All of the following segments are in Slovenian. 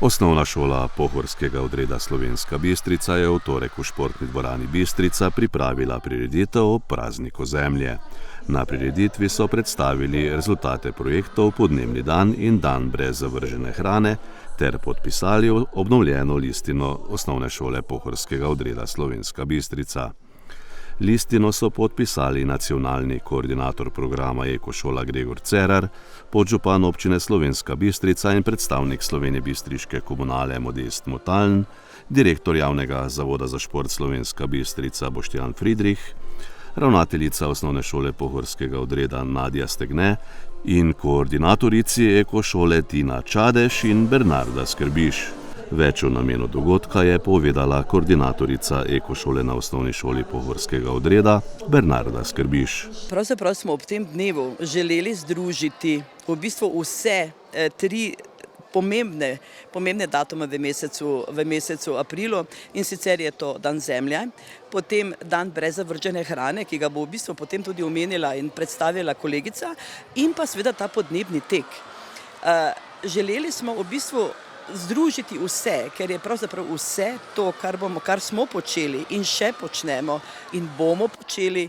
Osnovna šola pohorskega odreda Slovenska Bistrica je v torek v športni dvorani Bistrica pripravila prireditev ob prazniku zemlje. Na prireditvi so predstavili rezultate projektov Podnebni dan in dan brez zavržene hrane ter podpisali obnovljeno listino Osnovne šole pohorskega odreda Slovenska Bistrica. Listino so podpisali nacionalni koordinator programa Ekošola Gregor Cerar, podžupan občine Slovenska Bistrica in predstavnik slovenjebistriške komunale Modest Motaln, direktor javnega zavoda za šport Slovenska Bistrica Boštjan Friedrich, ravnateljica Osnovne šole pohorskega odreda Nadja Stegne in koordinatorici Ekošole Tina Čadeš in Bernarda Skrbiš. Več o namenu dogodka je povedala koordinatorica Ekošole na Osnovni šoli pohorskega odreda Bernarda Skrbiš. Pravzaprav smo ob tem dnevu želeli združiti v bistvu vse tri pomembne datume v mesecu aprilu, in sicer je to dan zemlje, potem dan brez zavržene hrane, ki ga bo v bistvu potem tudi omenila in predstavila kolegica, in pa seveda ta podnebni tek. Želeli smo v bistvu združiti vse, ker je pravzaprav vse to, kar smo počeli in še počnemo in bomo počeli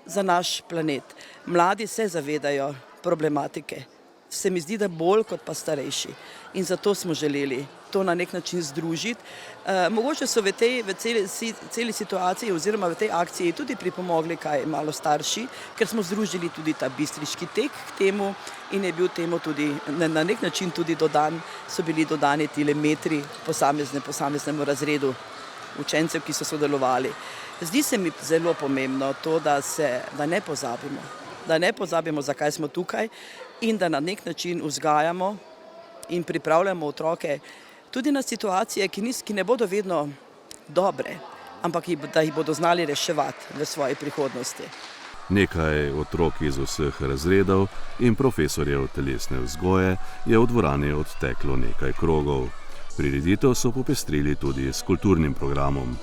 za naš planet. Mladi se zavedajo problematike, se mi zdi, da bolj kot pa starejši, in zato smo želeli to na nek način združiti. Mogoče so v celi situaciji oziroma v tej akciji tudi pripomogli kaj malo starši, ker smo združili tudi ta bistriški tek k temu in je bil temu tudi na nek način tudi so bili dodani tile metri posameznemu razredu učencev, ki so sodelovali. Zdi se mi zelo pomembno to, da ne pozabimo, zakaj smo tukaj, in da na nek način vzgajamo in pripravljamo otroke tudi na situacije, ki ne bodo vedno dobre, ampak da jih bodo znali reševati v svoji prihodnosti. Nekaj otrok iz vseh razredov in profesorjev telesne vzgoje je v dvorani odteklo nekaj krogov. Prireditev so popestrili tudi s kulturnim programom.